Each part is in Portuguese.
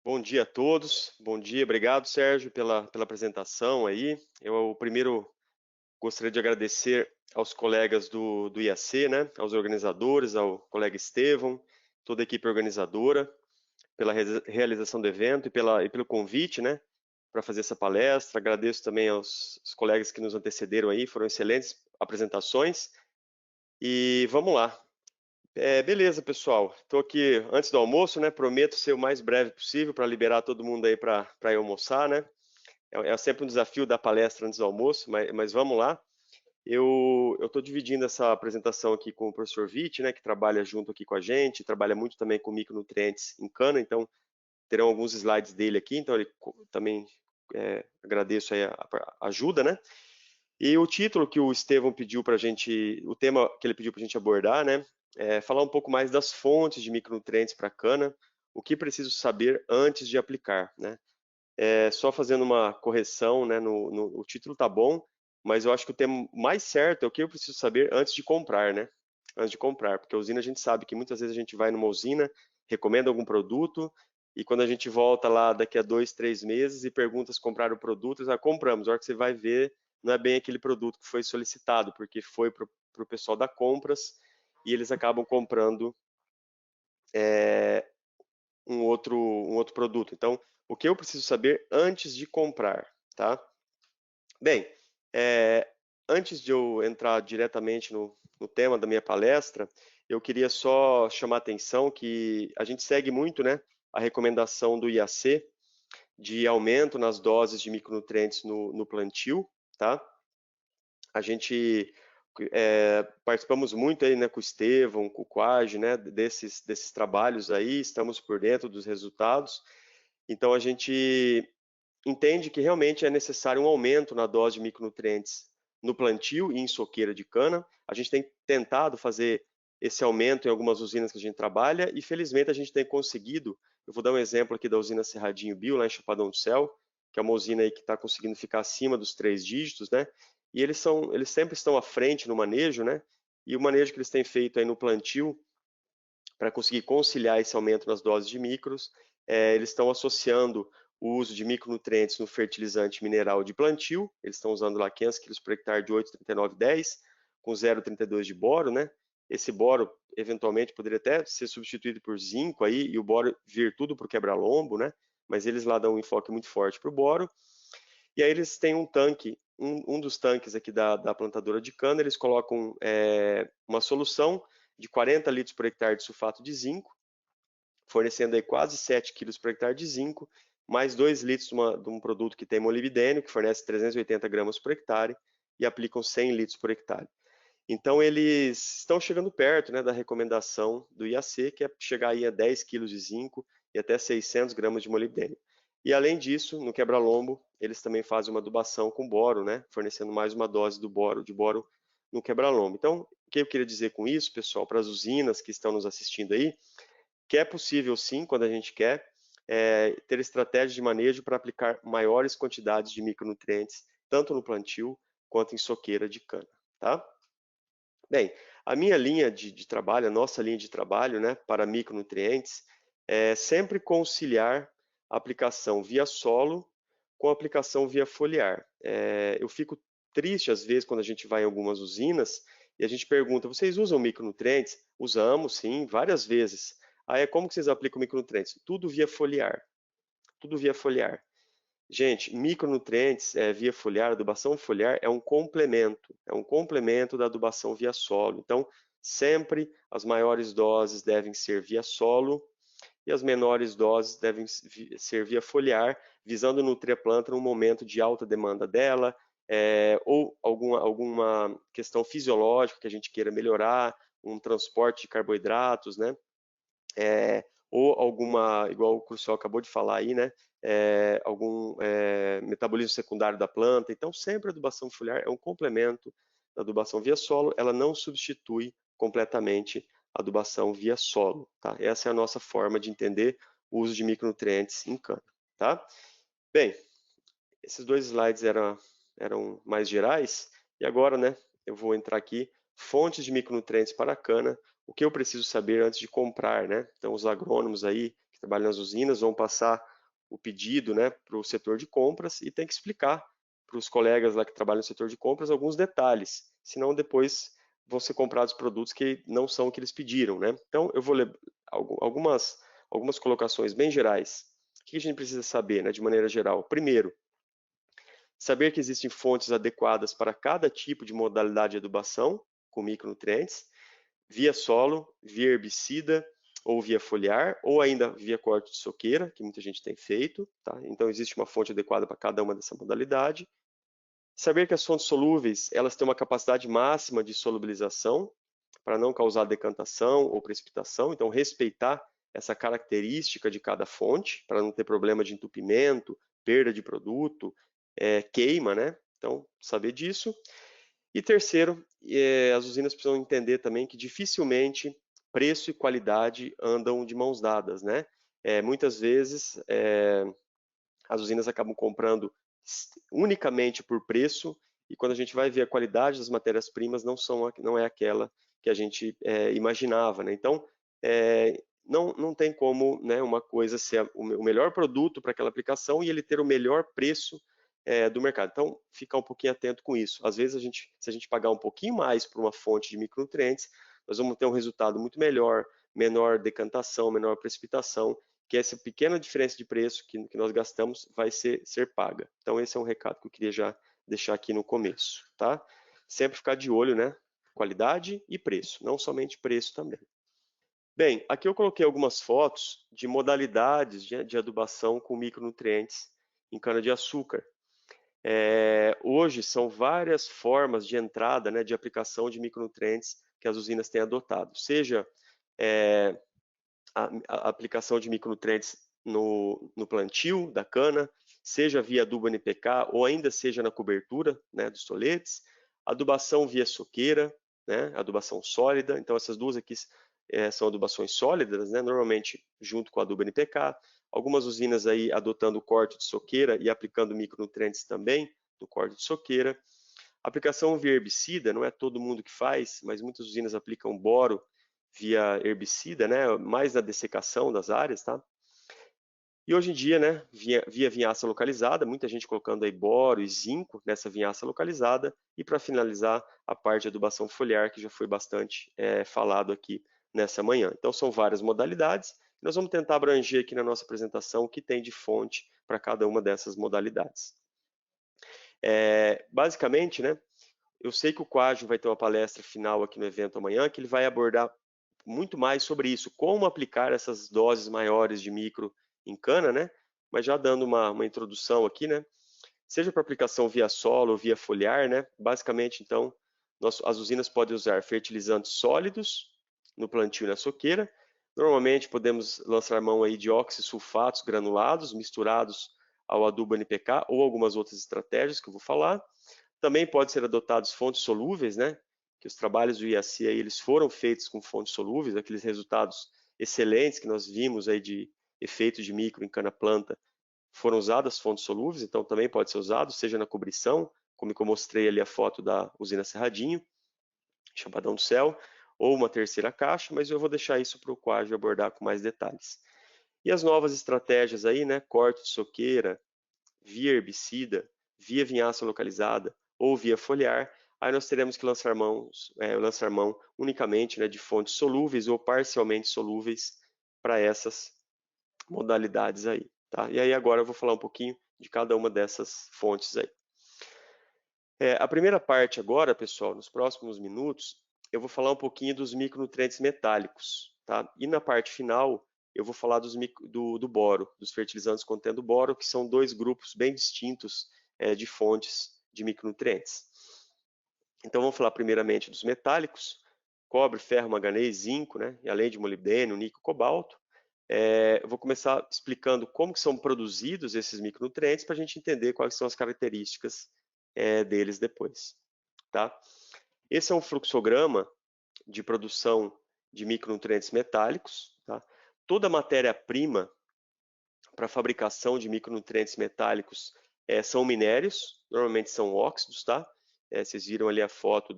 Bom dia a todos. Bom dia, obrigado, Sérgio, pela apresentação aí. Eu primeiro gostaria de agradecer aos colegas do IAC, né, aos organizadores, ao colega Estevão, toda a equipe organizadora, pela realização do evento e pelo convite, né, para fazer essa palestra. Agradeço também aos colegas que nos antecederam aí, foram excelentes apresentações. E vamos lá. Beleza, pessoal. Estou aqui antes do almoço, né? Prometo ser o mais breve possível para liberar todo mundo aí para ir almoçar, né? É sempre um desafio dar palestra antes do almoço, mas vamos lá. Eu estou dividindo essa apresentação aqui com o professor Vitti, né? Que trabalha junto aqui com a gente, trabalha muito também com micronutrientes em cana, então terão alguns slides dele aqui, então ele também agradeço aí a ajuda, né? E o título que o Estevão pediu para a gente, o tema que ele pediu para a gente abordar, né, é falar um pouco mais das fontes de micronutrientes para a cana, o que preciso saber antes de aplicar, né? Só fazendo uma correção, né, o título tá bom, mas eu acho que o tema mais certo é o que eu preciso saber antes de comprar, né? Antes de comprar, porque a usina a gente sabe que muitas vezes a gente vai numa usina, recomenda algum produto, e quando a gente volta lá daqui a 2, 3 meses e pergunta se compraram o produto, já compramos. A hora que você vai ver, não é bem aquele produto que foi solicitado, porque foi para o pessoal da compras e eles acabam comprando é, um outro produto. Então, o que eu preciso saber antes de comprar, tá? Bem, é, antes de eu entrar diretamente no tema da minha palestra, eu queria só chamar a atenção que a gente segue muito, né, a recomendação do IAC de aumento nas doses de micronutrientes no plantio, tá? A gente participamos muito aí, né, com o Estevão, com o Quage, né, desses trabalhos aí, estamos por dentro dos resultados. Então a gente entende que realmente é necessário um aumento na dose de micronutrientes no plantio e em soqueira de cana. A gente tem tentado fazer esse aumento em algumas usinas que a gente trabalha e felizmente a gente tem conseguido. Eu vou dar um exemplo aqui da usina Cerradinho Bio, lá em Chapadão do Céu, que é uma usina aí que está conseguindo ficar acima dos 3 dígitos, né? E eles sempre estão à frente no manejo, né? E o manejo que eles têm feito aí no plantio para conseguir conciliar esse aumento nas doses de micros, eles estão associando o uso de micronutrientes no fertilizante mineral de plantio, eles estão usando lá 500 kg por hectare de 8,39,10, com 0,32 de boro, né? Esse boro, eventualmente, poderia até ser substituído por zinco aí, e o boro vir tudo para o quebra-lombo, né? Mas eles lá dão um enfoque muito forte para o boro. E aí eles têm um tanque, um dos tanques aqui da plantadora de cana, eles colocam uma solução de 40 litros por hectare de sulfato de zinco, fornecendo aí quase 7 quilos por hectare de zinco, mais 2 litros de um produto que tem molibdênio, que fornece 380 gramas por hectare, e aplicam 100 litros por hectare. Então, eles estão chegando perto, né, da recomendação do IAC, que é chegar aí a 10 quilos de zinco e até 600 gramas de molibdênio. E, além disso, no quebra-lombo, eles também fazem uma adubação com boro, né, fornecendo mais uma dose de boro no quebra-lombo. Então, o que eu queria dizer com isso, pessoal, para as usinas que estão nos assistindo aí, que é possível sim, quando a gente quer, ter estratégias de manejo para aplicar maiores quantidades de micronutrientes, tanto no plantio quanto em soqueira de cana, tá? Bem, a minha linha de trabalho, a nossa linha de trabalho, né, para micronutrientes, é sempre conciliar a aplicação via solo com a aplicação via foliar. Eu fico triste às vezes quando a gente vai em algumas usinas e a gente pergunta: vocês usam micronutrientes? Usamos, sim, várias vezes. Aí, como que vocês aplicam micronutrientes? Tudo via foliar. Tudo via foliar. Gente, micronutrientes via foliar, adubação foliar é um complemento da adubação via solo. Então, sempre as maiores doses devem ser via solo e as menores doses devem ser via foliar, visando nutrir a planta no momento de alta demanda dela, ou alguma questão fisiológica que a gente queira melhorar, um transporte de carboidratos, né? Ou alguma, igual o Crucial acabou de falar aí, né? Algum metabolismo secundário da planta. Então, sempre a adubação foliar é um complemento da adubação via solo, ela não substitui completamente a adubação via solo, tá? Essa é a nossa forma de entender o uso de micronutrientes em cana, tá? Bem, esses dois slides eram mais gerais, e agora, né, eu vou entrar aqui, fontes de micronutrientes para a cana, o que eu preciso saber antes de comprar, né? Então, os agrônomos aí que trabalham nas usinas vão passar o pedido, né, para o setor de compras e tem que explicar para os colegas lá que trabalham no setor de compras alguns detalhes, senão depois vão ser comprados produtos que não são o que eles pediram, né? Então, eu vou ler algumas colocações bem gerais. O que a gente precisa saber, né, de maneira geral? Primeiro, saber que existem fontes adequadas para cada tipo de modalidade de adubação com micronutrientes, via solo, via herbicida ou via foliar, ou ainda via corte de soqueira, que muita gente tem feito, tá? Então existe uma fonte adequada para cada uma dessa modalidade. Saber que as fontes solúveis, elas têm uma capacidade máxima de solubilização para não causar decantação ou precipitação, então respeitar essa característica de cada fonte, para não ter problema de entupimento, perda de produto, queima, né? Então, saber disso. E terceiro, as usinas precisam entender também que dificilmente preço e qualidade andam de mãos dadas, né? Muitas vezes as usinas acabam comprando unicamente por preço e quando a gente vai ver a qualidade das matérias-primas não é aquela que a gente imaginava, né? Então, não tem como, né, uma coisa ser o melhor produto para aquela aplicação e ele ter o melhor preço do mercado. Então, ficar um pouquinho atento com isso. Às vezes, se a gente pagar um pouquinho mais por uma fonte de micronutrientes, nós vamos ter um resultado muito melhor, menor decantação, menor precipitação, que essa pequena diferença de preço que nós gastamos vai ser paga. Então, esse é um recado que eu queria já deixar aqui no começo, tá? Sempre ficar de olho, né? Qualidade e preço, não somente preço também. Bem, aqui eu coloquei algumas fotos de modalidades de adubação com micronutrientes em cana-de-açúcar. Hoje são várias formas de entrada, né, de aplicação de micronutrientes que as usinas têm adotado, seja a aplicação de micronutrientes no plantio da cana, seja via adubo NPK ou ainda seja na cobertura, né, dos toletes, adubação via soqueira, né, adubação sólida. Então essas duas aqui são adubações sólidas, né, normalmente junto com a adubo NPK. Algumas usinas aí adotando o corte de soqueira e aplicando micronutrientes também no corte de soqueira. Aplicação via herbicida, não é todo mundo que faz, mas muitas usinas aplicam boro via herbicida, né, mais na dessecação das áreas, tá? E hoje em dia, né, via vinhaça localizada, muita gente colocando aí boro e zinco nessa vinhaça localizada, e para finalizar, a parte de adubação foliar, que já foi bastante falado aqui nessa manhã. Então, são várias modalidades, nós vamos tentar abranger aqui na nossa apresentação o que tem de fonte para cada uma dessas modalidades. Basicamente, né, eu sei que o Quadio vai ter uma palestra final aqui no evento amanhã, que ele vai abordar muito mais sobre isso, como aplicar essas doses maiores de micro em cana, né? Mas já dando uma introdução aqui, né? Seja para aplicação via solo ou via foliar, né? Basicamente, então, as usinas podem usar fertilizantes sólidos no plantio e na soqueira. Normalmente podemos lançar mão aí de oxisulfatos granulados misturados ao adubo NPK ou algumas outras estratégias que eu vou falar. Também pode ser adotados fontes solúveis, né? Que os trabalhos do IAC aí, eles foram feitos com fontes solúveis, aqueles resultados excelentes que nós vimos aí de efeito de micro em cana-planta, foram usadas fontes solúveis, então também pode ser usado, seja na cobrição, como eu mostrei ali a foto da usina Cerradinho, Chapadão do Céu, ou uma terceira caixa, mas eu vou deixar isso para o Quadio abordar com mais detalhes. E as novas estratégias aí, né? Corte de soqueira, via herbicida, via vinhaça localizada ou via foliar, aí nós teremos que lançar mão unicamente, né, de fontes solúveis ou parcialmente solúveis para essas modalidades aí, tá? E aí agora eu vou falar um pouquinho de cada uma dessas fontes aí. A primeira parte agora, pessoal, nos próximos minutos, eu vou falar um pouquinho dos micronutrientes metálicos, tá? E na parte final, eu vou falar do boro, dos fertilizantes contendo boro, que são dois grupos bem distintos de fontes de micronutrientes. Então, vamos falar primeiramente dos metálicos, cobre, ferro, manganês, zinco, né? E além de molibdênio, níquel, cobalto. Eu vou começar explicando como que são produzidos esses micronutrientes para a gente entender quais são as características deles depois, tá? Esse é um fluxograma de produção de micronutrientes metálicos, tá? Toda matéria-prima para fabricação de micronutrientes metálicos são minérios, normalmente são óxidos, tá? Vocês viram ali a foto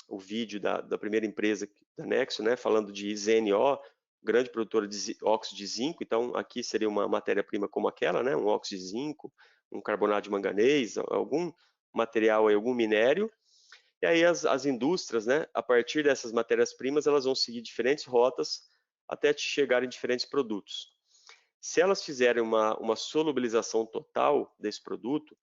o vídeo da primeira empresa da Nexo, né? Falando de ZNO, grande produtora de óxido de zinco, então aqui seria uma matéria-prima como aquela, né, um óxido de zinco, um carbonato de manganês, algum material, algum minério. E aí as indústrias, né, a partir dessas matérias-primas, elas vão seguir diferentes rotas até chegar em diferentes produtos. Se elas fizerem uma solubilização total desse produto,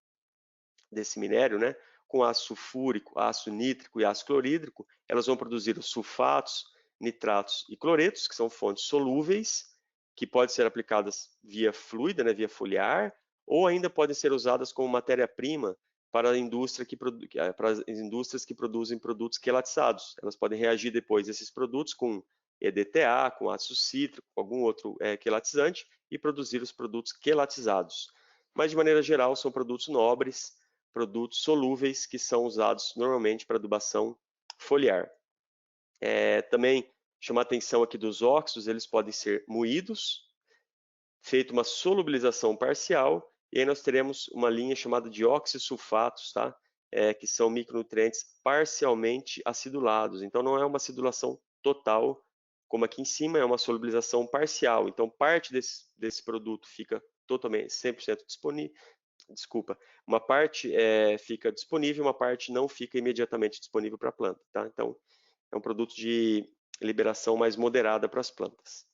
desse minério, né, com ácido sulfúrico, ácido nítrico e ácido clorídrico, elas vão produzir os sulfatos, nitratos e cloretos, que são fontes solúveis, que podem ser aplicadas via fluida, né, via foliar, ou ainda podem ser usadas como matéria-prima para as indústrias que produzem produtos quelatizados. Elas podem reagir depois esses produtos com EDTA, com ácido cítrico, com algum outro quelatizante e produzir os produtos quelatizados. Mas, de maneira geral, são produtos nobres, produtos solúveis que são usados normalmente para adubação foliar. Também chamar a atenção aqui dos óxidos, eles podem ser moídos, feita uma solubilização parcial, e aí nós teremos uma linha chamada de oxissulfatos, tá? Que são micronutrientes parcialmente acidulados. Então não é uma acidulação total, como aqui em cima, é uma solubilização parcial. Então parte desse produto fica totalmente 100% disponível. Desculpa, uma parte fica disponível, uma parte não fica imediatamente disponível para a planta, tá? Então é um produto de liberação mais moderada para as plantas.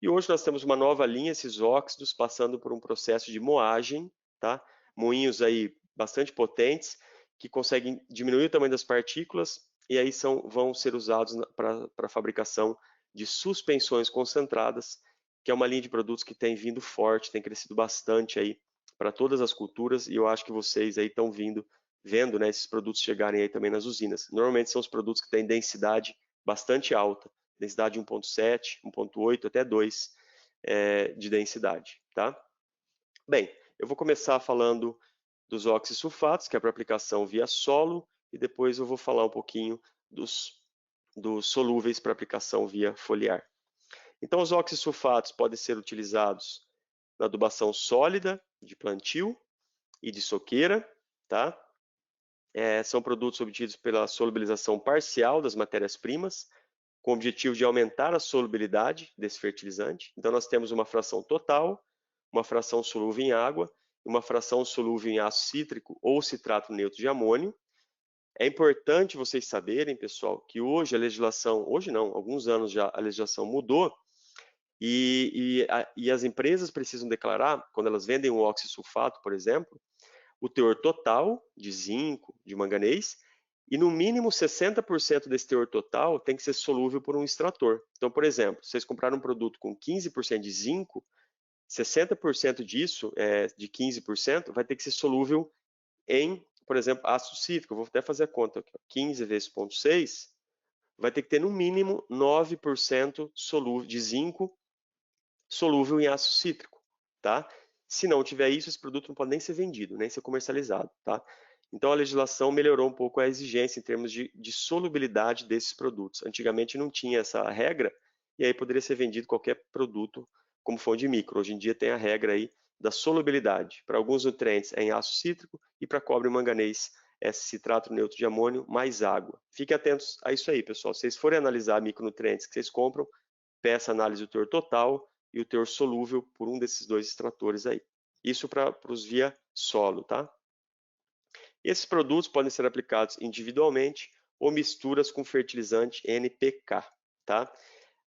E hoje nós temos uma nova linha, esses óxidos, passando por um processo de moagem, tá? Moinhos aí bastante potentes, que conseguem diminuir o tamanho das partículas e aí vão ser usados para a fabricação de suspensões concentradas, que é uma linha de produtos que tem vindo forte, tem crescido bastante aí para todas as culturas, e eu acho que vocês aí estão vendo, né, esses produtos chegarem aí também nas usinas. Normalmente são os produtos que têm densidade bastante alta, densidade 1.7, 1.8 até 2 de densidade, tá? Bem, eu vou começar falando dos oxissulfatos, que é para aplicação via solo, e depois eu vou falar um pouquinho dos solúveis para aplicação via foliar. Então, os oxissulfatos podem ser utilizados na adubação sólida de plantio e de soqueira, tá? São produtos obtidos pela solubilização parcial das matérias-primas, com o objetivo de aumentar a solubilidade desse fertilizante. Então, nós temos uma fração total, uma fração solúvel em água, uma fração solúvel em ácido cítrico ou citrato neutro de amônio. É importante vocês saberem, pessoal, que hoje a legislação, hoje não, alguns anos já a legislação mudou, e as empresas precisam declarar, quando elas vendem um oxissulfato, por exemplo, o teor total de zinco, de manganês, e no mínimo 60% desse teor total tem que ser solúvel por um extrator. Então, por exemplo, se vocês compraram um produto com 15% de zinco, 60% disso, de 15%, vai ter que ser solúvel em, por exemplo, ácido cítrico. Eu vou até fazer a conta aqui. 15 vezes 0,6 vai ter que ter no mínimo 9% de zinco solúvel em ácido cítrico, tá? Se não tiver isso, esse produto não pode nem ser vendido, nem ser comercializado, tá? Então a legislação melhorou um pouco a exigência em termos de solubilidade desses produtos. Antigamente não tinha essa regra e aí poderia ser vendido qualquer produto como fonte de micro. Hoje em dia tem a regra aí da solubilidade. Para alguns nutrientes é em ácido cítrico e para cobre e manganês é citrato neutro de amônio mais água. Fiquem atentos a isso aí, pessoal. Se vocês forem analisar micronutrientes que vocês compram, peça análise do teor total e o teor solúvel por um desses dois extratores aí. Isso para os via solo, tá? Esses produtos podem ser aplicados individualmente ou misturas com fertilizante NPK, tá?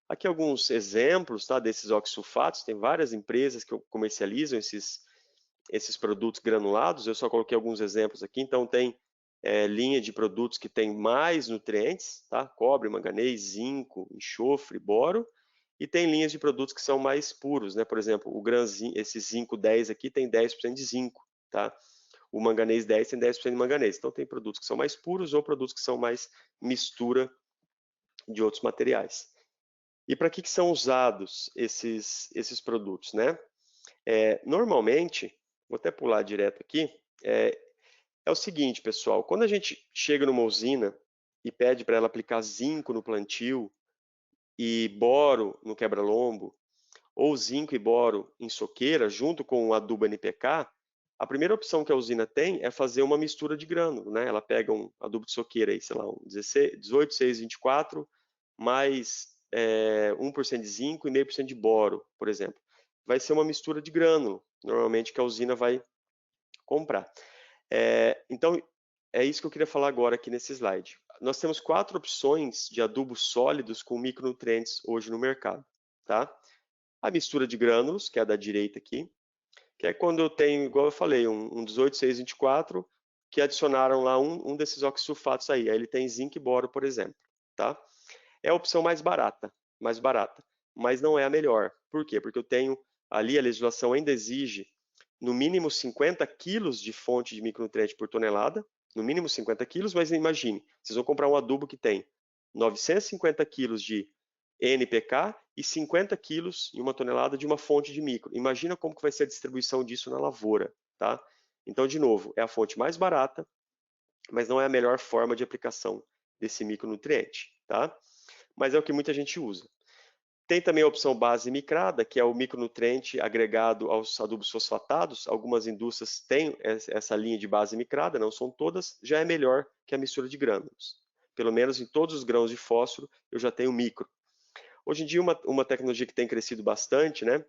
Aqui alguns exemplos, tá, desses oxissulfatos. Tem várias empresas que comercializam esses produtos granulados. Eu só coloquei alguns exemplos aqui. Então tem linha de produtos que tem mais nutrientes, tá? Cobre, manganês, zinco, enxofre, boro. E tem linhas de produtos que são mais puros, né? Por exemplo, esse zinco 10 aqui tem 10% de zinco, tá? O manganês 10 tem 10% de manganês. Então tem produtos que são mais puros ou produtos que são mais mistura de outros materiais. E para que são usados esses produtos, né? Normalmente, vou até pular direto aqui, é o seguinte, pessoal, quando a gente chega numa usina e pede para ela aplicar zinco no plantio e boro no quebra-lombo, ou zinco e boro em soqueira, junto com o adubo NPK, a primeira opção que a usina tem é fazer uma mistura de grânulo, né? Ela pega um adubo de soqueira aí, sei lá, um 18, 6, 24, mais 1% de zinco e 0,5% de boro, por exemplo. Vai ser uma mistura de grânulo, normalmente, que a usina vai comprar. Então, é isso que eu queria falar agora aqui nesse slide. Nós temos 4 opções de adubos sólidos com micronutrientes hoje no mercado, tá? A mistura de grânulos, que é a da direita aqui, que é quando eu tenho, igual eu falei, um 18624, que adicionaram lá um desses oxisulfatos aí. Aí ele tem zinco e boro, por exemplo, tá? É a opção mais barata, mas não é a melhor. Por quê? Porque eu tenho ali, a legislação ainda exige no mínimo 50 quilos de fonte de micronutriente por tonelada, no mínimo 50 quilos, mas imagine, vocês vão comprar um adubo que tem 950 quilos de NPK e 50 quilos em uma tonelada de uma fonte de micro. Imagina como que vai ser a distribuição disso na lavoura, tá? Então, de novo, é a fonte mais barata, mas não é a melhor forma de aplicação desse micronutriente, tá? Mas é o que muita gente usa. Tem também a opção base micrada, que é o micronutriente agregado aos adubos fosfatados. Algumas indústrias têm essa linha de base micrada, não são todas, já é melhor que a mistura de grânulos. Pelo menos em todos os grãos de fósforo eu já tenho micro. Hoje em dia, uma tecnologia que tem crescido bastante, né?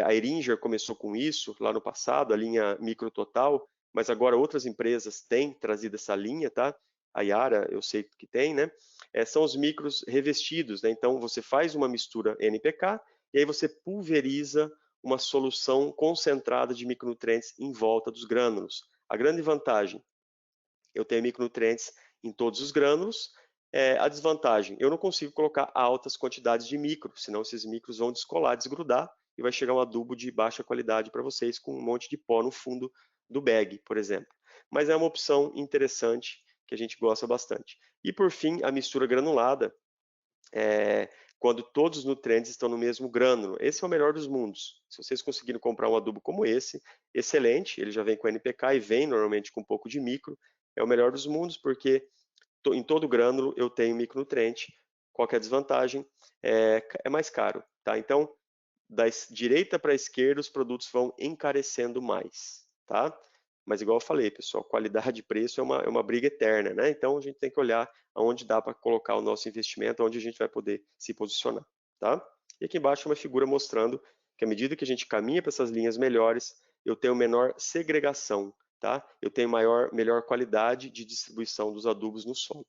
A Eringer começou com isso lá no passado, a linha Micro Total, mas agora outras empresas têm trazido essa linha, tá? A Yara, eu sei que tem, né? São os micros revestidos, né? Então você faz uma mistura NPK e aí você pulveriza uma solução concentrada de micronutrientes em volta dos grânulos. A grande vantagem, eu tenho micronutrientes em todos os grânulos. A desvantagem, eu não consigo colocar altas quantidades de micro, senão esses micros vão descolar, desgrudar e vai chegar um adubo de baixa qualidade para vocês com um monte de pó no fundo do bag, por exemplo. Mas é uma opção interessante que a gente gosta bastante. E por fim, a mistura granulada, quando todos os nutrientes estão no mesmo grânulo. Esse é o melhor dos mundos. Se vocês conseguirem comprar um adubo como esse, excelente, ele já vem com NPK e vem normalmente com um pouco de micro, é o melhor dos mundos porque em todo grânulo eu tenho micronutriente. Qual que é a desvantagem? É mais caro, tá? Então, da direita para a esquerda, os produtos vão encarecendo mais, tá? Mas igual eu falei, pessoal, qualidade e preço é uma briga eterna, né? Então a gente tem que olhar aonde dá para colocar o nosso investimento, onde a gente vai poder se posicionar, tá? E aqui embaixo uma figura mostrando que à medida que a gente caminha para essas linhas melhores, eu tenho menor segregação, tá? Eu tenho melhor qualidade de distribuição dos adubos no solo.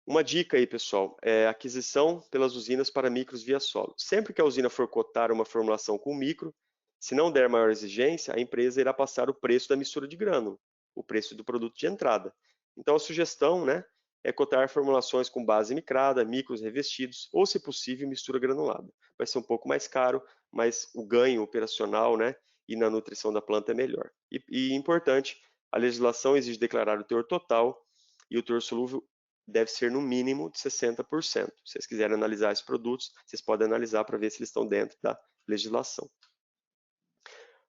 Uma dica aí, pessoal, é aquisição pelas usinas para micros via solo. Sempre que a usina for cotar uma formulação com micro, se não der maior exigência, a empresa irá passar o preço da mistura de grânulo, o preço do produto de entrada. Então, a sugestão, né, é cotar formulações com base micrada, micros revestidos ou, se possível, mistura granulada. Vai ser um pouco mais caro, mas o ganho operacional, né, e na nutrição da planta é melhor. E importante, a legislação exige declarar o teor total e o teor solúvel deve ser no mínimo de 60%. Se vocês quiserem analisar esses produtos, vocês podem analisar para ver se eles estão dentro da legislação.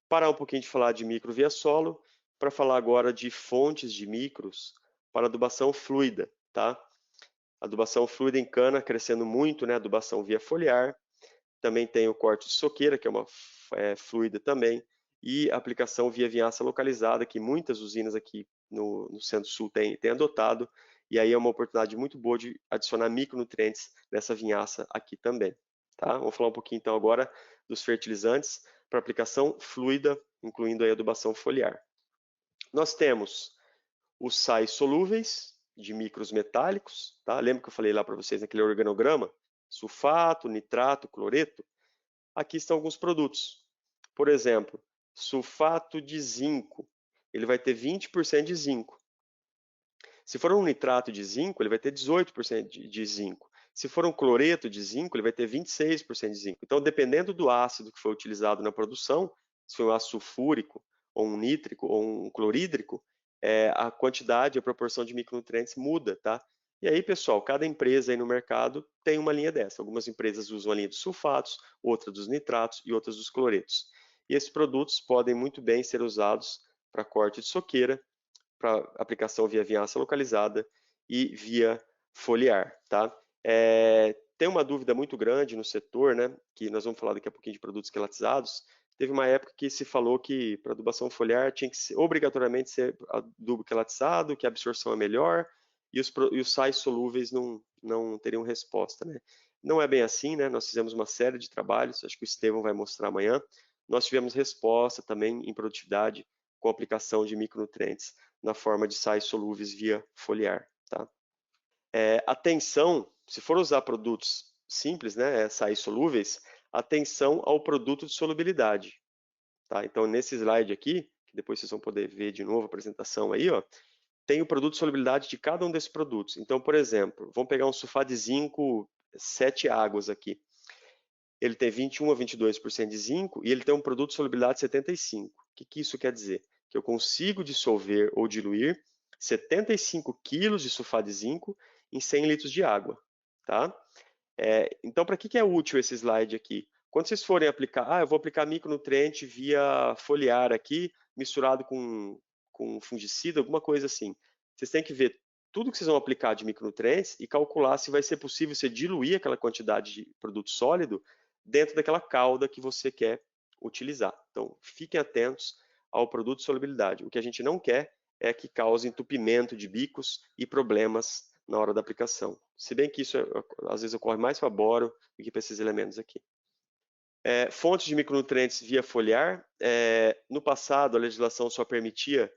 Parar um pouquinho de falar de micro via solo, para falar agora de fontes de micros para adubação fluida, tá? Adubação fluida em cana crescendo muito, né? Adubação via foliar. Também tem o corte de soqueira, que é uma fluida também, e aplicação via vinhaça localizada, que muitas usinas aqui no Centro-Sul têm adotado, e aí é uma oportunidade muito boa de adicionar micronutrientes nessa vinhaça aqui também. Tá? Vamos falar um pouquinho então agora dos fertilizantes para aplicação fluida, incluindo a adubação foliar. Nós temos os sais solúveis de micros metálicos, tá? Lembra que eu falei lá para vocês naquele organograma? Sulfato, nitrato, cloreto. Aqui estão alguns produtos. Por exemplo, sulfato de zinco, ele vai ter 20% de zinco. Se for um nitrato de zinco, ele vai ter 18% de zinco. Se for um cloreto de zinco, ele vai ter 26% de zinco. Então, dependendo do ácido que foi utilizado na produção, se foi um ácido sulfúrico, ou um nítrico, ou um clorídrico, a quantidade, a proporção de micronutrientes muda, tá? E aí, pessoal, cada empresa aí no mercado tem uma linha dessa. Algumas empresas usam a linha dos sulfatos, outras dos nitratos e outras dos cloretos. E esses produtos podem muito bem ser usados para corte de soqueira, para aplicação via vinhaça localizada e via foliar, tá? Tem uma dúvida muito grande no setor, né, que nós vamos falar daqui a pouquinho de produtos quelatizados. Teve uma época que se falou que para adubação foliar tinha que obrigatoriamente ser adubo quelatizado, que a absorção é melhor, e os sais solúveis não teriam resposta, né? Não é bem assim, né? Nós fizemos uma série de trabalhos, acho que o Estevão vai mostrar amanhã. Nós tivemos resposta também em produtividade com a aplicação de micronutrientes na forma de sais solúveis via foliar, tá? Atenção, se for usar produtos simples, né, sais solúveis, atenção ao produto de solubilidade, tá? Então, nesse slide aqui, que depois vocês vão poder ver de novo a apresentação aí, ó, tem o produto de solubilidade de cada um desses produtos. Então, por exemplo, vamos pegar um sulfato de zinco 7 águas aqui. Ele tem 21 a 22% de zinco e ele tem um produto de solubilidade de 75. O que isso quer dizer? Que eu consigo dissolver ou diluir 75 quilos de sulfato de zinco em 100 litros de água, tá? Então, para que é útil esse slide aqui? Quando vocês forem aplicar, eu vou aplicar micronutriente via foliar aqui, misturado com fungicida, alguma coisa assim. Vocês têm que ver tudo que vocês vão aplicar de micronutrientes e calcular se vai ser possível você diluir aquela quantidade de produto sólido dentro daquela calda que você quer utilizar. Então, fiquem atentos ao produto de solubilidade. O que a gente não quer é que cause entupimento de bicos e problemas na hora da aplicação. Se bem que isso às vezes ocorre mais para boro do que para esses elementos aqui. Fontes de micronutrientes via foliar. No passado, a legislação só permitia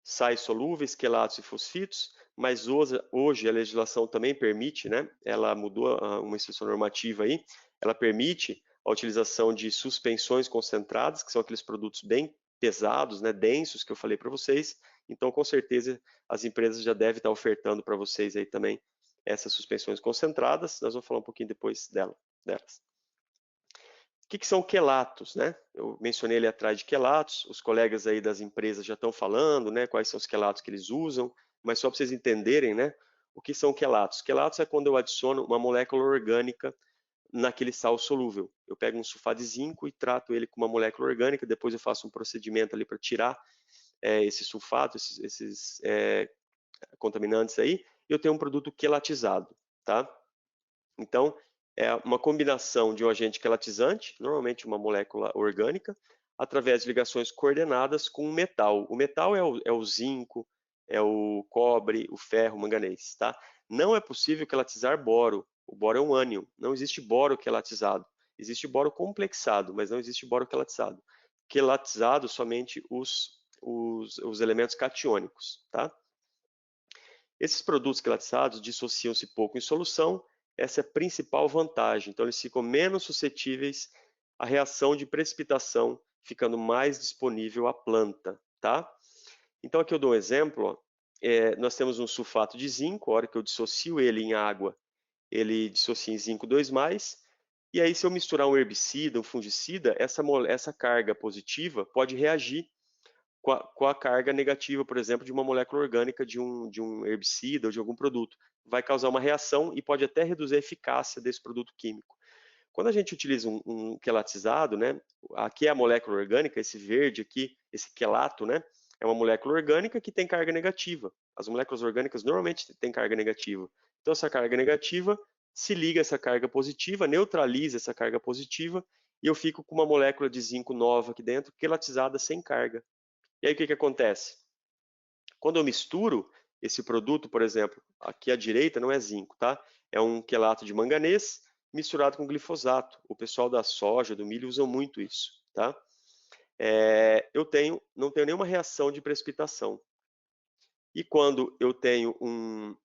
sais solúveis, quelatos e fosfitos, mas hoje a legislação também permite, né? Ela mudou uma instrução normativa aí, ela permite a utilização de suspensões concentradas, que são aqueles produtos bem pesados, né, densos, que eu falei para vocês. Então, com certeza, as empresas já devem estar ofertando para vocês aí também essas suspensões concentradas. Nós vamos falar um pouquinho depois delas. O que são quelatos, né? Eu mencionei ali atrás de quelatos, os colegas aí das empresas já estão falando, né? Quais são os quelatos que eles usam, mas só para vocês entenderem, né? O que são quelatos? Quelatos é quando eu adiciono uma molécula orgânica naquele sal solúvel. Eu pego um sulfato de zinco e trato ele com uma molécula orgânica, depois eu faço um procedimento ali para tirar esse sulfato, esses contaminantes aí, e eu tenho um produto quelatizado, tá? Então, é uma combinação de um agente quelatizante, normalmente uma molécula orgânica, através de ligações coordenadas com um metal. O metal é o zinco, é o cobre, o ferro, o manganês, tá? Não é possível quelatizar boro. O boro é um ânion. Não existe boro quelatizado. Existe boro complexado, mas não existe boro quelatizado. Quelatizado somente os elementos catiônicos, tá? Esses produtos quelatizados dissociam-se pouco em solução, essa é a principal vantagem. Então, eles ficam menos suscetíveis à reação de precipitação, ficando mais disponível à planta, tá? Então, aqui eu dou um exemplo. Ó. Nós temos um sulfato de zinco, a hora que eu dissocio ele em água, ele dissocia em zinco 2+, e aí se eu misturar um herbicida, um fungicida, essa carga positiva pode reagir com a carga negativa, por exemplo, de uma molécula orgânica de um herbicida ou de algum produto. Vai causar uma reação e pode até reduzir a eficácia desse produto químico. Quando a gente utiliza um quelatizado, né, aqui é a molécula orgânica, esse verde aqui, esse quelato, né, é uma molécula orgânica que tem carga negativa. As moléculas orgânicas normalmente têm carga negativa. Então, essa carga negativa se liga a essa carga positiva, neutraliza essa carga positiva, e eu fico com uma molécula de zinco nova aqui dentro, quelatizada sem carga. E aí o que acontece? Quando eu misturo esse produto, por exemplo, aqui à direita não é zinco, tá? É um quelato de manganês misturado com glifosato. O pessoal da soja, do milho usam muito isso, tá? Eu não tenho nenhuma reação de precipitação. E quando eu tenho um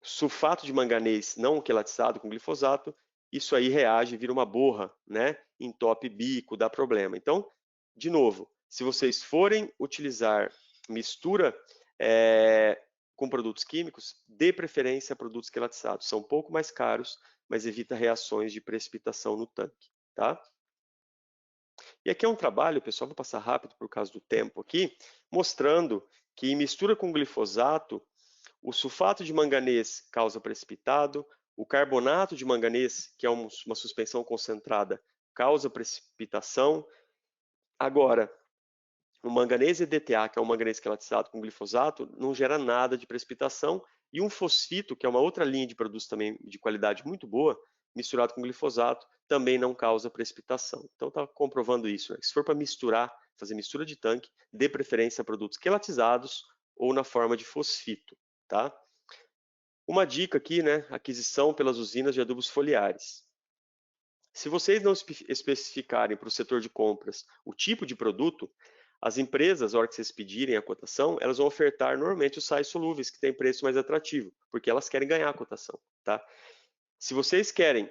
sulfato de manganês não quelatizado com glifosato, isso aí reage, vira uma borra, né? Entope bico, dá problema. Então, de novo, se vocês forem utilizar mistura com produtos químicos, dê preferência a produtos quelatizados. São um pouco mais caros, mas evita reações de precipitação no tanque, tá? E aqui é um trabalho, pessoal, vou passar rápido por causa do tempo aqui, mostrando que em mistura com glifosato, o sulfato de manganês causa precipitado, o carbonato de manganês, que é uma suspensão concentrada, causa precipitação. Agora, o manganês EDTA, que é um manganês quelatizado com glifosato, não gera nada de precipitação. E um fosfito, que é uma outra linha de produtos também de qualidade muito boa, misturado com glifosato, também não causa precipitação. Então está comprovando isso. Né? Se for para misturar, fazer mistura de tanque, dê preferência a produtos quelatizados ou na forma de fosfito. Tá? Uma dica aqui, né? Aquisição pelas usinas de adubos foliares. Se vocês não especificarem para o setor de compras o tipo de produto, as empresas, na hora que vocês pedirem a cotação, elas vão ofertar normalmente os sais solúveis, que têm preço mais atrativo, porque elas querem ganhar a cotação, tá? Se vocês querem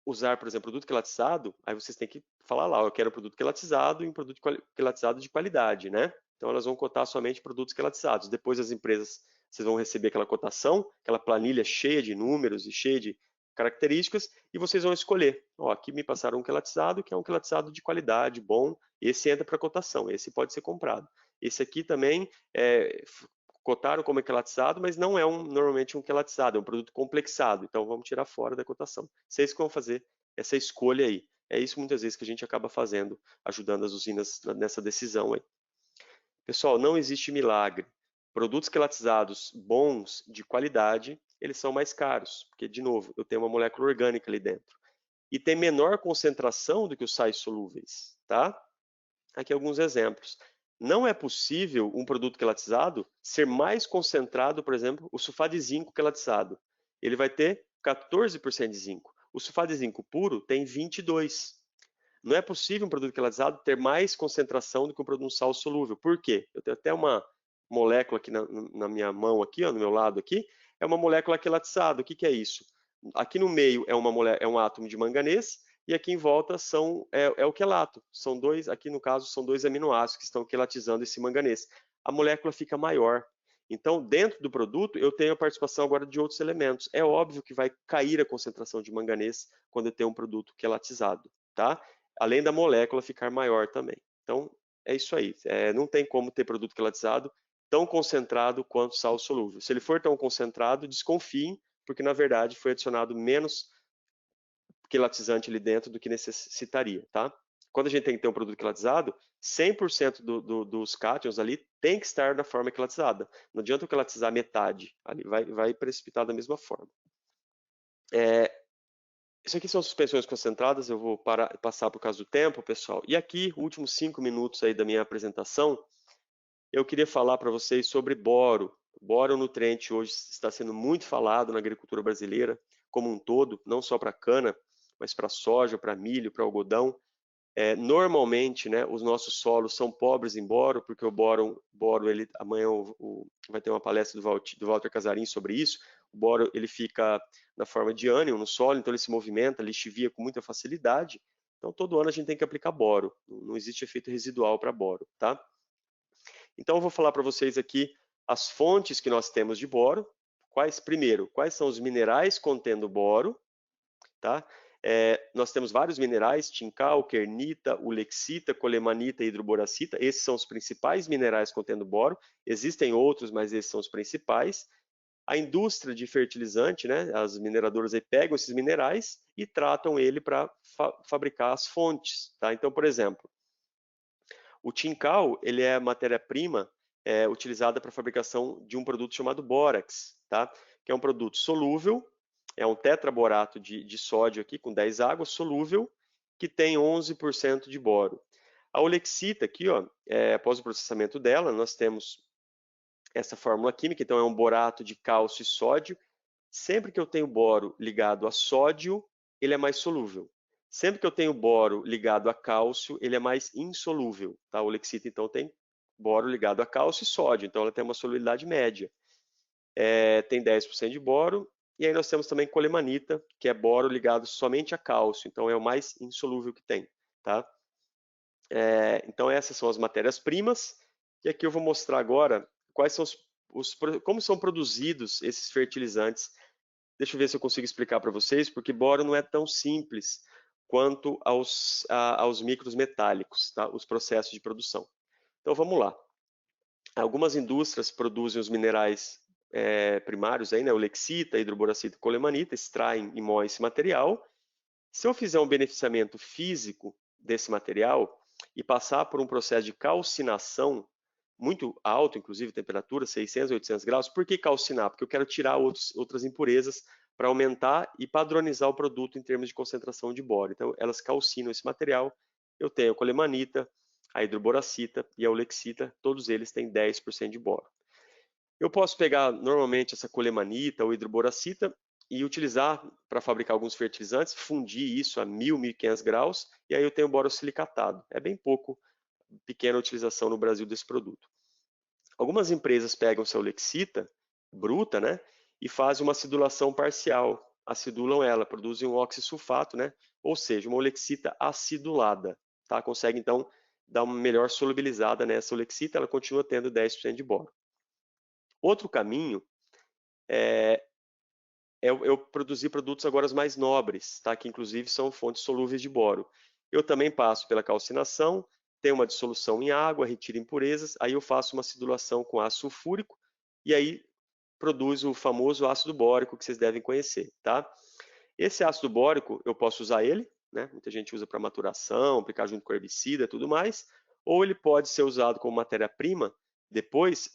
usar, por exemplo, produto quelatizado, aí vocês têm que falar lá, eu quero produto quelatizado e um produto quelatizado de qualidade, né? Então elas vão cotar somente produtos quelatizados. Depois as empresas, vocês vão receber aquela cotação, aquela planilha cheia de números e cheia de características, e vocês vão escolher. Ó, aqui me passaram um quelatizado, que é um quelatizado de qualidade, bom, esse entra para cotação, esse pode ser comprado. Esse aqui também cotaram como quelatizado, mas não é normalmente um quelatizado, é um produto complexado, então vamos tirar fora da cotação. Vocês que vão fazer essa escolha aí. É isso muitas vezes que a gente acaba fazendo, ajudando as usinas nessa decisão aí. Pessoal, não existe milagre. Produtos quelatizados bons, de qualidade, eles são mais caros, porque, de novo, eu tenho uma molécula orgânica ali dentro. E tem menor concentração do que os sais solúveis, tá? Aqui alguns exemplos. Não é possível um produto quelatizado ser mais concentrado, por exemplo, o sulfato de zinco quelatizado. Ele vai ter 14% de zinco. O sulfato de zinco puro tem 22%. Não é possível um produto quelatizado ter mais concentração do que um produto sal solúvel. Por quê? Eu tenho até uma molécula aqui na minha mão, aqui, ó, no meu lado aqui, é uma molécula quelatizada. O que, que é isso? Aqui no meio é um átomo de manganês e aqui em volta é o quelato. São dois, aqui no caso, são dois aminoácidos que estão quelatizando esse manganês. A molécula fica maior. Então, dentro do produto, eu tenho a participação agora de outros elementos. É óbvio que vai cair a concentração de manganês quando eu tenho um produto quelatizado, tá? Além da molécula ficar maior também. Então, é isso aí. Não tem como ter produto quelatizado tão concentrado quanto sal solúvel. Se ele for tão concentrado, desconfiem, porque na verdade foi adicionado menos quelatizante ali dentro do que necessitaria, tá? Quando a gente tem que ter um produto quelatizado, 100% dos cátions ali tem que estar na forma quelatizada. Não adianta eu quelatizar metade, ali vai precipitar da mesma forma. Isso aqui são suspensões concentradas, eu vou passar por causa do tempo, pessoal. E aqui, últimos 5 minutos aí da minha apresentação, eu queria falar para vocês sobre boro. Boro é um nutriente hoje está sendo muito falado na agricultura brasileira como um todo, não só para cana, mas para soja, para milho, para algodão. Normalmente, né, os nossos solos são pobres em boro, porque o boro ele, amanhã vai ter uma palestra do Walter Casarim sobre isso. O boro ele fica na forma de ânion no solo, então ele se movimenta, lixivia com muita facilidade. Então todo ano a gente tem que aplicar boro. Não existe efeito residual para boro, tá? Então eu vou falar para vocês aqui as fontes que nós temos de boro. Primeiro, quais são os minerais contendo boro, tá? Nós temos vários minerais, tincal, kernita, ulexita, colemanita e hidroboracita. Esses são os principais minerais contendo boro. Existem outros, mas esses são os principais. A indústria de fertilizante, né, as mineradoras aí pegam esses minerais e tratam ele para fabricar as fontes. Tá? Então, por exemplo, o tincal ele é a matéria-prima utilizada para a fabricação de um produto chamado bórax, tá? Que é um produto solúvel, é um tetraborato de sódio aqui com 10 águas, solúvel, que tem 11% de boro. A olexita aqui, ó, após o processamento dela, nós temos essa fórmula química, então é um borato de cálcio e sódio. Sempre que eu tenho boro ligado a sódio, ele é mais solúvel. Sempre que eu tenho boro ligado a cálcio, ele é mais insolúvel. Tá? O olexita, então, tem boro ligado a cálcio e sódio, então ela tem uma solubilidade média. Tem 10% de boro, e aí nós temos também colemanita, que é boro ligado somente a cálcio, então é o mais insolúvel que tem. Tá? Então essas são as matérias-primas, e aqui eu vou mostrar agora quais são como são produzidos esses fertilizantes. Deixa eu ver se eu consigo explicar para vocês, porque boro não é tão simples quanto aos micros metálicos, tá? Os processos de produção. Então vamos lá. Algumas indústrias produzem os minerais primários, aí, né? O lexita, hidroboracita e colemanita, extraem e moem esse material. Se eu fizer um beneficiamento físico desse material e passar por um processo de calcinação muito alto, inclusive temperatura, 600, 800 graus. Por que calcinar? Porque eu quero tirar outras impurezas para aumentar e padronizar o produto em termos de concentração de boro. Então, elas calcinam esse material. Eu tenho a colemanita, a hidroboracita e a olexita, todos eles têm 10% de boro. Eu posso pegar normalmente essa colemanita ou hidroboracita e utilizar para fabricar alguns fertilizantes, fundir isso a 1000, 1500 graus, e aí eu tenho borosilicatado. É bem pouco, pequena utilização no Brasil desse produto. Algumas empresas pegam essa Olexita bruta, né, e fazem uma acidulação parcial. Acidulam ela, produzem um oxissulfato, né, ou seja, uma Olexita acidulada, tá? Consegue então dar uma melhor solubilizada nessa Olexita, ela continua tendo 10% de boro. Outro caminho é eu produzir produtos agora mais nobres, tá? Que inclusive são fontes solúveis de boro. Eu também passo pela calcinação, tenho uma dissolução em água, retiro impurezas, aí eu faço uma acidulação com ácido sulfúrico e aí produzo o famoso ácido bórico que vocês devem conhecer, tá? Esse ácido bórico, eu posso usar ele, né? Muita gente usa para maturação, aplicar junto com herbicida e tudo mais, ou ele pode ser usado como matéria-prima depois,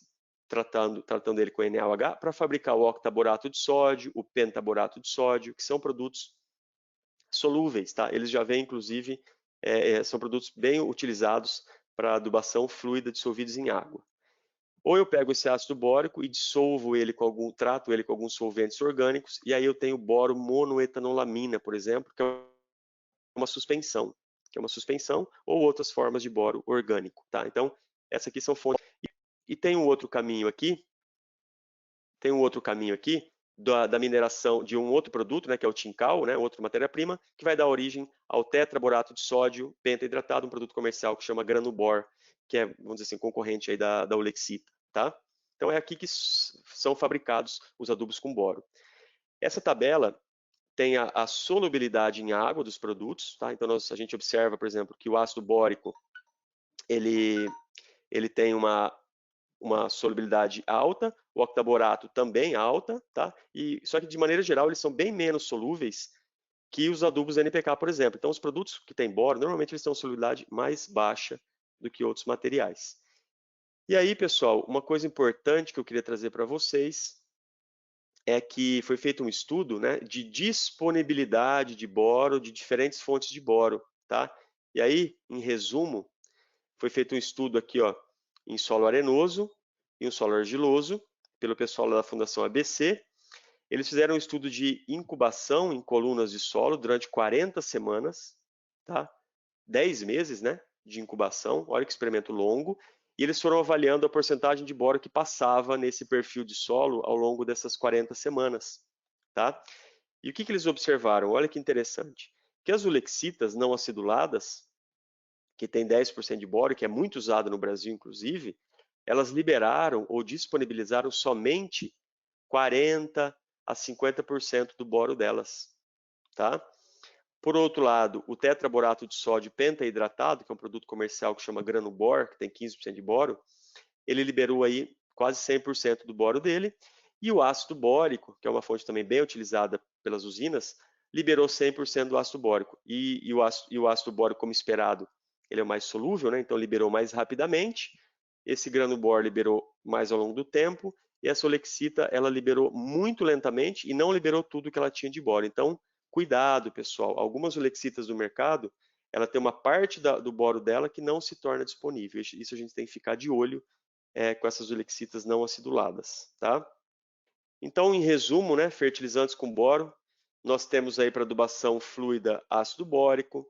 tratando ele com NaOH, para fabricar o octaborato de sódio, o pentaborato de sódio, que são produtos solúveis, tá? Eles já vêm, inclusive, são produtos bem utilizados para adubação fluida dissolvidos em água. Ou eu pego esse ácido bórico e dissolvo ele trato ele com alguns solventes orgânicos, e aí eu tenho boro monoetanolamina, por exemplo, que é uma suspensão, ou outras formas de boro orgânico, tá? Então, essa aqui são fontes. E tem um outro caminho aqui, da mineração de um outro produto, né, que é o tincal, né, outra matéria-prima, que vai dar origem ao tetraborato de sódio pentaidratado, um produto comercial que chama Granubor, que é, vamos dizer assim, concorrente aí da Olexita, tá? Então é aqui que são fabricados os adubos com boro. Essa tabela tem a solubilidade em água dos produtos, tá? Então a gente observa, por exemplo, que o ácido bórico ele tem uma solubilidade alta, o octaborato também alta, tá? Só que de maneira geral eles são bem menos solúveis que os adubos NPK, por exemplo. Então os produtos que têm boro, normalmente eles têm uma solubilidade mais baixa do que outros materiais. E aí, pessoal, uma coisa importante que eu queria trazer para vocês é que foi feito um estudo, né, de disponibilidade de boro de diferentes fontes de boro, tá? E aí, em resumo, foi feito um estudo aqui, ó, em solo arenoso e um solo argiloso, pelo pessoal da Fundação ABC. Eles fizeram um estudo de incubação em colunas de solo durante 40 semanas, tá? 10 meses, né, de incubação. Olha que experimento longo. E eles foram avaliando a porcentagem de boro que passava nesse perfil de solo ao longo dessas 40 semanas, tá? E o que eles observaram? Olha que interessante. Que as ulexitas não aciduladas, que tem 10% de boro, que é muito usado no Brasil, inclusive, elas liberaram ou disponibilizaram somente 40 a 50% do boro delas, tá? Por outro lado, o tetraborato de sódio pentaidratado, que é um produto comercial que chama Granubor, que tem 15% de boro, ele liberou aí quase 100% do boro dele, e o ácido bórico, que é uma fonte também bem utilizada pelas usinas, liberou 100% do ácido bórico. E o ácido bórico, como esperado, ele é mais solúvel, né? Então liberou mais rapidamente. Esse Granubor liberou mais ao longo do tempo, e essa Olexita, ela liberou muito lentamente e não liberou tudo que ela tinha de boro. Então, cuidado, pessoal. Algumas Olexitas do mercado, ela tem uma parte do boro dela que não se torna disponível. Isso a gente tem que ficar de olho com essas ulexitas não aciduladas, tá? Então, em resumo, né, fertilizantes com boro, nós temos aí para adubação fluida ácido bórico,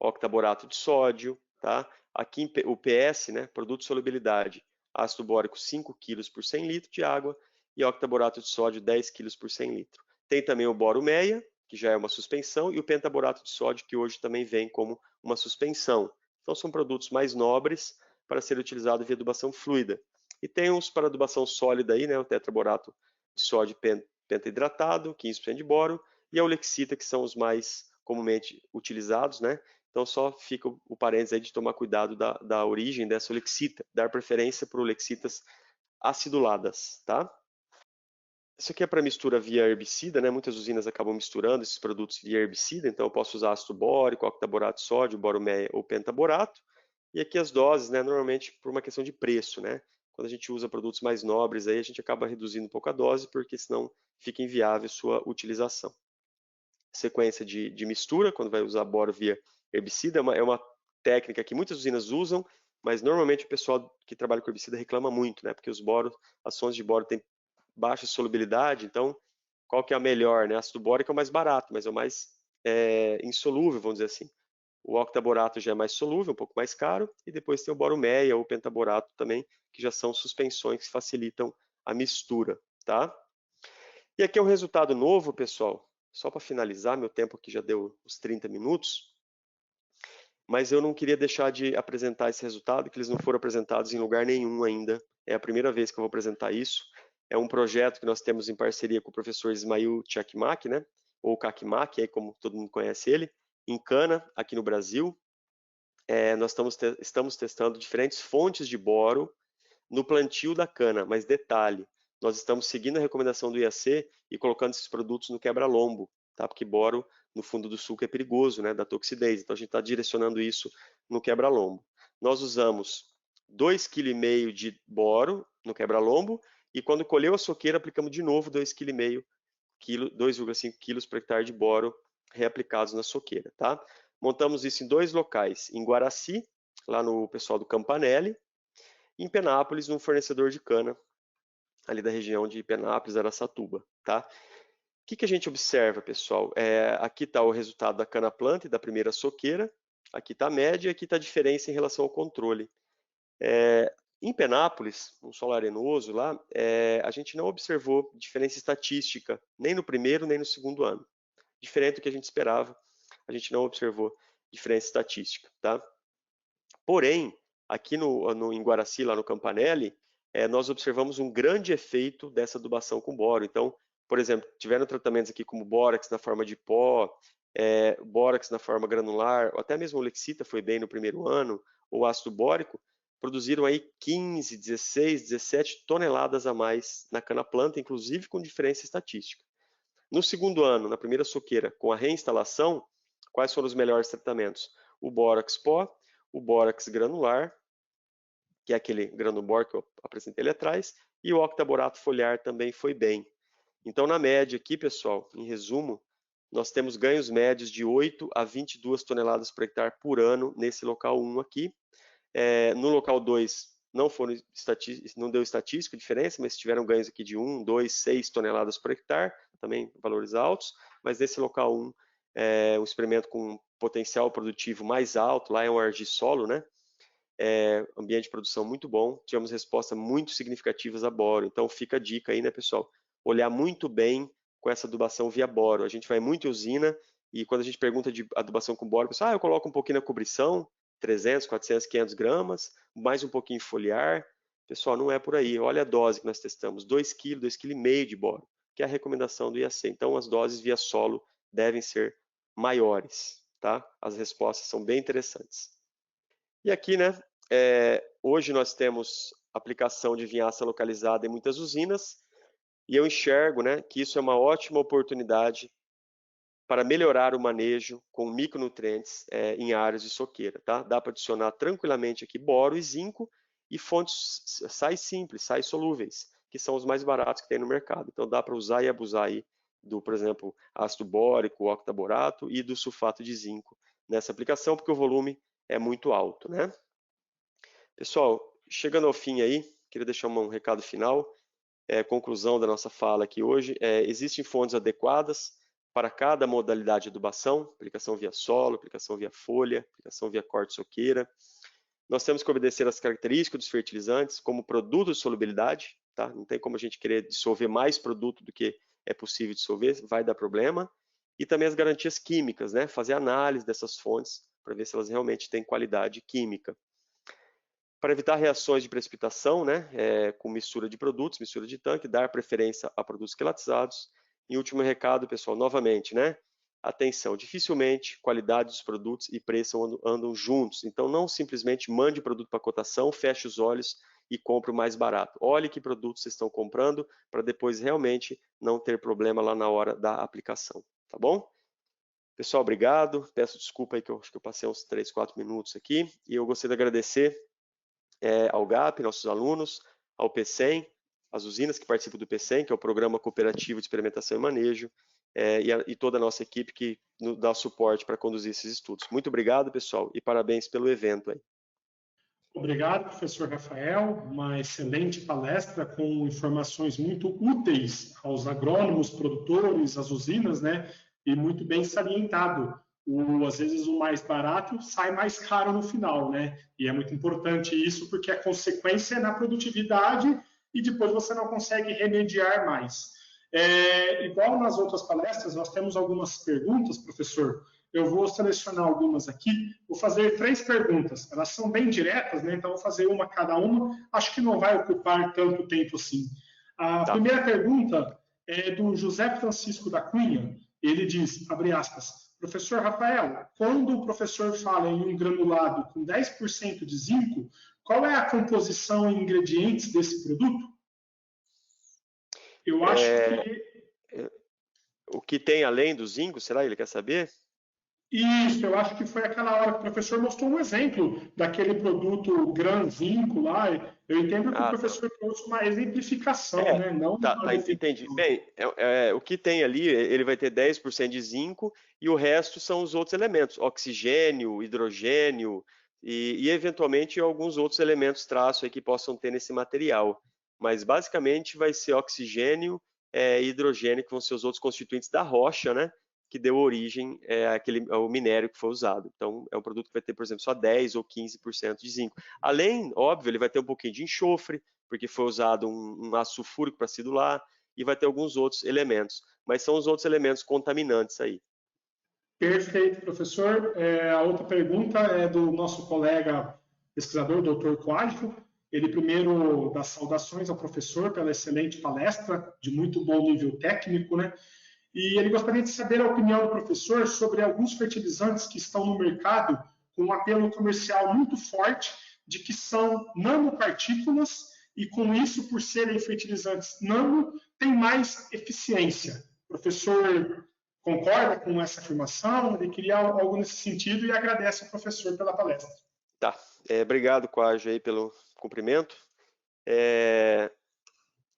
octaborato de sódio, tá? Aqui o PS, né, produto de solubilidade, ácido bórico 5 kg por 100 litros de água e octaborato de sódio 10 kg por 100 litros. Tem também o boro meia, que já é uma suspensão, e o pentaborato de sódio, que hoje também vem como uma suspensão. Então são produtos mais nobres para ser utilizado via adubação fluida. E tem os para adubação sólida aí, né, o tetraborato de sódio pentahidratado, 15% de boro, e a Olexita, que são os mais comumente utilizados, né? Então só fica o parênteses aí de tomar cuidado da origem dessa Olexita, dar preferência por Olexitas aciduladas, tá? Isso aqui é para mistura via herbicida, né? Muitas usinas acabam misturando esses produtos via herbicida, então eu posso usar ácido bórico, octaborato de sódio, boromeia ou pentaborato. E aqui as doses, né? Normalmente por uma questão de preço, né? Quando a gente usa produtos mais nobres, aí a gente acaba reduzindo um pouco a dose, porque senão fica inviável sua utilização. Sequência de mistura, quando vai usar boro via herbicida, é uma técnica que muitas usinas usam, mas normalmente o pessoal que trabalha com herbicida reclama muito, né? Porque as fontes de boro têm baixa solubilidade, então qual que é a melhor, né? Ácido bórico é o mais barato, mas é o mais insolúvel, vamos dizer assim. O octaborato já é mais solúvel, um pouco mais caro, e depois tem o boromeia ou pentaborato também, que já são suspensões que facilitam a mistura, tá? E aqui é um resultado novo, pessoal, só para finalizar, meu tempo aqui já deu os 30 minutos, mas eu não queria deixar de apresentar esse resultado, que eles não foram apresentados em lugar nenhum ainda, é a primeira vez que eu vou apresentar isso. É um projeto que nós temos em parceria com o professor Ismail Chakmak, né? Ou Kakmak, aí como todo mundo conhece ele, em Cana, aqui no Brasil. Nós estamos testando diferentes fontes de boro no plantio da cana, mas detalhe, nós estamos seguindo a recomendação do IAC e colocando esses produtos no quebra-lombo, tá? Porque boro no fundo do suco é perigoso, né? Da toxidez, então a gente está direcionando isso no quebra-lombo. Nós usamos 2,5 kg de boro no quebra-lombo e quando colheu a soqueira aplicamos de novo 2,5 kg, 2,5 kg por hectare de boro reaplicados na soqueira, tá? Montamos isso em 2 locais, em Guaraci, lá no pessoal do Campanelli, e em Penápolis, num fornecedor de cana, ali da região de Penápolis, Araçatuba, tá? O que a gente observa, pessoal? Aqui está o resultado da cana planta e da primeira soqueira, aqui está a média e aqui está a diferença em relação ao controle. Em Penápolis, um solo arenoso lá, a gente não observou diferença estatística, nem no primeiro nem no segundo ano. Diferente do que a gente esperava, a gente não observou diferença estatística, tá? Porém, aqui em Guaraci, lá no Campanelli, nós observamos um grande efeito dessa adubação com boro. Então, por exemplo, tiveram tratamentos aqui como bórax na forma de pó, bórax na forma granular, ou até mesmo o Lexita foi bem no primeiro ano, ou ácido bórico, produziram aí 15, 16, 17 toneladas a mais na cana-planta, inclusive com diferença estatística. No segundo ano, na primeira soqueira, com a reinstalação, quais foram os melhores tratamentos? O bórax pó, o bórax granular, que é aquele granubor que eu apresentei ali atrás, e o octaborato foliar também foi bem. Então, na média aqui, pessoal, em resumo, nós temos ganhos médios de 8 a 22 toneladas por hectare por ano nesse local 1 aqui. No local 2 não deu estatística diferença, mas tiveram ganhos aqui de 1, 2, 6 toneladas por hectare, também valores altos, mas nesse local 1, um experimento com potencial produtivo mais alto, lá é um argissolo, né? Ambiente de produção muito bom, tivemos respostas muito significativas a boro, então fica a dica aí, né, pessoal? Olhar muito bem com essa adubação via boro. A gente vai muito em usina e quando a gente pergunta de adubação com boro, pessoal, eu coloco um pouquinho na cobrição, 300, 400, 500 gramas, mais um pouquinho foliar. Pessoal, não é por aí. Olha a dose que nós testamos, 2 kg, 2,5 kg de boro, que é a recomendação do IAC. Então, as doses via solo devem ser maiores, tá? As respostas são bem interessantes. E aqui, né, hoje nós temos aplicação de vinhaça localizada em muitas usinas e eu enxergo, né, que isso é uma ótima oportunidade para melhorar o manejo com micronutrientes em áreas de soqueira, tá? Dá para adicionar tranquilamente aqui boro e zinco e fontes sais simples, sais solúveis, que são os mais baratos que tem no mercado. Então dá para usar e abusar aí do, por exemplo, ácido bórico, octaborato e do sulfato de zinco nessa aplicação, porque o volume é muito alto, né? Pessoal, chegando ao fim aí, queria deixar um recado final, conclusão da nossa fala aqui hoje. Existem fontes adequadas para cada modalidade de adubação, aplicação via solo, aplicação via folha, aplicação via corte-soqueira. Nós temos que obedecer às características dos fertilizantes como produto de solubilidade, tá? Não tem como a gente querer dissolver mais produto do que é possível dissolver, vai dar problema. E também as garantias químicas, né? Fazer análise dessas fontes para ver se elas realmente têm qualidade química. Para evitar reações de precipitação, né, com mistura de produtos, mistura de tanque, dar preferência a produtos quelatizados. Em último recado, pessoal, novamente, né, atenção, dificilmente qualidade dos produtos e preço andam juntos. Então, não simplesmente mande o produto para cotação, feche os olhos e compre o mais barato. Olhe que produtos vocês estão comprando para depois realmente não ter problema lá na hora da aplicação, tá bom? Pessoal, obrigado. Peço desculpa aí que eu acho que eu passei uns 3, 4 minutos aqui. E eu gostaria de agradecer ao GAP, nossos alunos, ao PCEM, as usinas que participam do PCEM, que é o Programa Cooperativo de Experimentação e Manejo, e toda a nossa equipe que nos dá suporte para conduzir esses estudos. Muito obrigado, pessoal, e parabéns pelo evento aí. Obrigado, professor Rafael. Uma excelente palestra com informações muito úteis aos agrônomos, produtores, às usinas, né? E muito bem salientado. Às vezes o mais barato sai mais caro no final, né? E é muito importante isso porque a consequência é na produtividade e depois você não consegue remediar mais. Igual nas outras palestras, nós temos algumas perguntas, professor. Eu vou selecionar algumas aqui, vou fazer 3 perguntas. Elas são bem diretas, né? Então, vou fazer uma cada uma. Acho que não vai ocupar tanto tempo assim. A Tá. primeira pergunta é do José Francisco da Cunha. Ele diz, abre aspas, professor Rafael, quando o professor fala em um granulado com 10% de zinco, qual é a composição e ingredientes desse produto? Eu acho que O que tem além do zinco, será? Ele quer saber? Isso, eu acho que foi aquela hora que o professor mostrou um exemplo daquele produto Gran Zinco lá. Eu entendo que o Ah, tá. professor trouxe uma exemplificação, É, né? Não tá, uma entendi. definição. Bem, o que tem ali, ele vai ter 10% de zinco e o resto são os outros elementos, oxigênio, hidrogênio e eventualmente alguns outros elementos traço aí que possam ter nesse material. Mas basicamente vai ser oxigênio e hidrogênio, que vão ser os outros constituintes da rocha, né? Que deu origem ao minério que foi usado. Então, é um produto que vai ter, por exemplo, só 10 ou 15% de zinco. Além, óbvio, ele vai ter um pouquinho de enxofre, porque foi usado um ácido sulfúrico para acidular, e vai ter alguns outros elementos. Mas são os outros elementos contaminantes aí. Perfeito, professor. A outra pergunta é do nosso colega pesquisador, doutor Coadjo. Ele primeiro dá saudações ao professor pela excelente palestra, de muito bom nível técnico, né? E ele gostaria de saber a opinião do professor sobre alguns fertilizantes que estão no mercado com um apelo comercial muito forte de que são nanopartículas e, com isso, por serem fertilizantes nano, tem mais eficiência. O professor concorda com essa afirmação? Ele queria algo nesse sentido e agradece ao professor pela palestra. Tá, obrigado, Quajo, aí pelo cumprimento.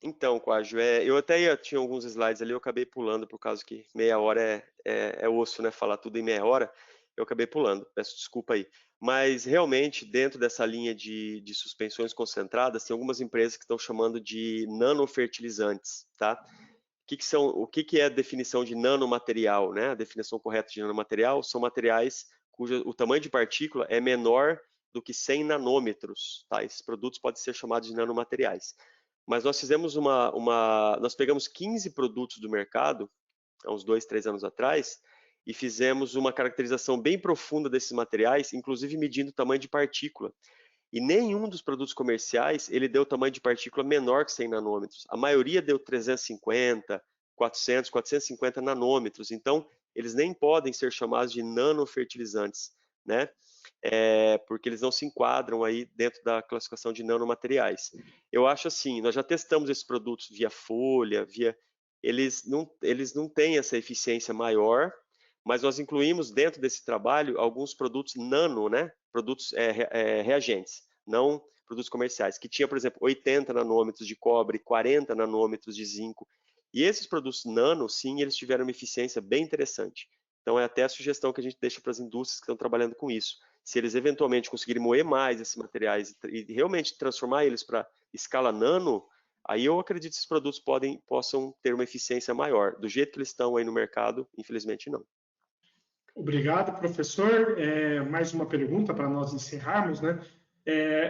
Então, Quajo, eu até tinha alguns slides ali, eu acabei pulando por causa que meia hora é osso, né? Falar tudo em meia hora, eu acabei pulando, peço desculpa aí. Mas realmente, dentro dessa linha de suspensões concentradas, tem algumas empresas que estão chamando de nanofertilizantes, tá? O que é a definição de nanomaterial, né? A definição correta de nanomaterial são materiais cujo o tamanho de partícula é menor do que 100 nanômetros, tá? Esses produtos podem ser chamados de nanomateriais. Mas nós fizemos nós pegamos 15 produtos do mercado, há uns 2, 3 anos atrás, e fizemos uma caracterização bem profunda desses materiais, inclusive medindo o tamanho de partícula. E nenhum dos produtos comerciais ele deu tamanho de partícula menor que 100 nanômetros. A maioria deu 350, 400, 450 nanômetros. Então, eles nem podem ser chamados de nanofertilizantes, né? Porque eles não se enquadram aí dentro da classificação de nanomateriais. Eu acho assim, nós já testamos esses produtos via folha, eles não têm essa eficiência maior, mas nós incluímos dentro desse trabalho alguns produtos nano, né? Produtos reagentes, não produtos comerciais, que tinha, por exemplo, 80 nanômetros de cobre, 40 nanômetros de zinco. E esses produtos nano, sim, eles tiveram uma eficiência bem interessante. Então, é até a sugestão que a gente deixa para as indústrias que estão trabalhando com isso. Se eles eventualmente conseguirem moer mais esses materiais e realmente transformar eles para escala nano, aí eu acredito que esses produtos possam ter uma eficiência maior. Do jeito que eles estão aí no mercado, infelizmente não. Obrigado, professor. Mais uma pergunta para nós encerrarmos, né?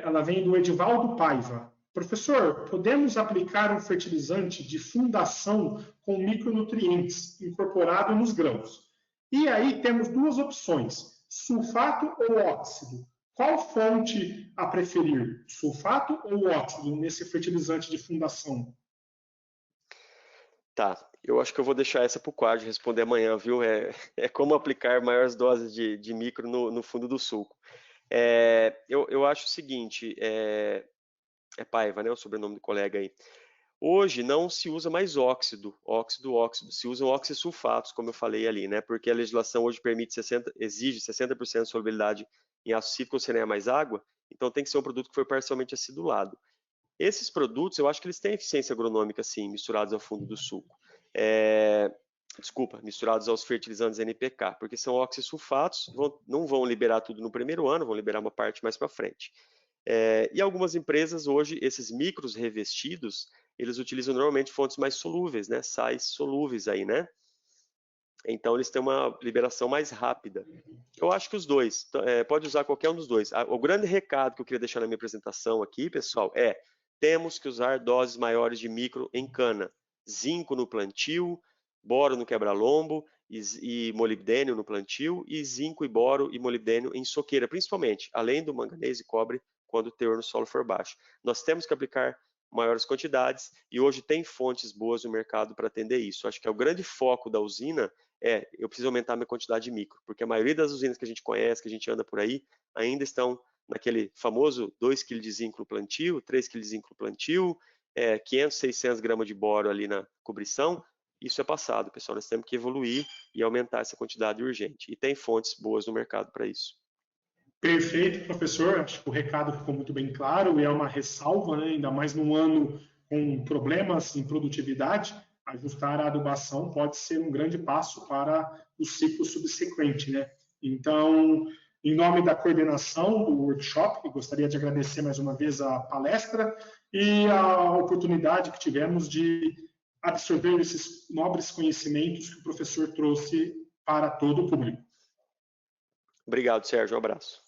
Ela vem do Edivaldo Paiva. Professor, podemos aplicar um fertilizante de fundação com micronutrientes incorporado nos grãos? E aí temos duas opções: sulfato ou óxido. Qual fonte a preferir? Sulfato ou óxido nesse fertilizante de fundação? Tá, eu acho que eu vou deixar essa para o Quad responder amanhã, viu? É como aplicar maiores doses de micro no fundo do sulco. Eu acho o seguinte, Paiva, né? O sobrenome do colega aí. Hoje não se usa mais óxido, se usam oxissulfatos, como eu falei ali, né? Porque a legislação hoje exige 60% de solubilidade em ácido cítrico sem mais água, então tem que ser um produto que foi parcialmente acidulado. Esses produtos, eu acho que eles têm eficiência agronômica, sim, misturados ao fundo do suco. Misturados aos fertilizantes NPK, porque são oxissulfatos, não vão liberar tudo no primeiro ano, vão liberar uma parte mais para frente. E algumas empresas hoje, esses micros revestidos, eles utilizam normalmente fontes mais solúveis, né? Sais solúveis aí, né? Então eles têm uma liberação mais rápida. Eu acho que os dois, pode usar qualquer um dos dois. O grande recado que eu queria deixar na minha apresentação aqui, pessoal, temos que usar doses maiores de micro em cana. Zinco no plantio, boro no quebra-lombo e molibdênio no plantio, e zinco e boro e molibdênio em soqueira, principalmente, além do manganês e cobre, quando o teor no solo for baixo. Nós temos que aplicar maiores quantidades e hoje tem fontes boas no mercado para atender isso. Acho que é o grande foco da usina eu preciso aumentar a minha quantidade de micro, porque a maioria das usinas que a gente conhece, que a gente anda por aí, ainda estão naquele famoso 2 kg de zinco no plantio, 3 kg de zinco no plantio, 500, 600 gramas de boro ali na cobrição. Isso é passado, pessoal. Nós temos que evoluir e aumentar essa quantidade urgente. E tem fontes boas no mercado para isso. Perfeito, professor. Acho que o recado ficou muito bem claro e é uma ressalva, né? Ainda mais num ano com problemas em produtividade, ajustar a adubação pode ser um grande passo para o ciclo subsequente, né? Então, em nome da coordenação do workshop, gostaria de agradecer mais uma vez a palestra e a oportunidade que tivemos de absorver esses nobres conhecimentos que o professor trouxe para todo o público. Obrigado, Sérgio. Um abraço.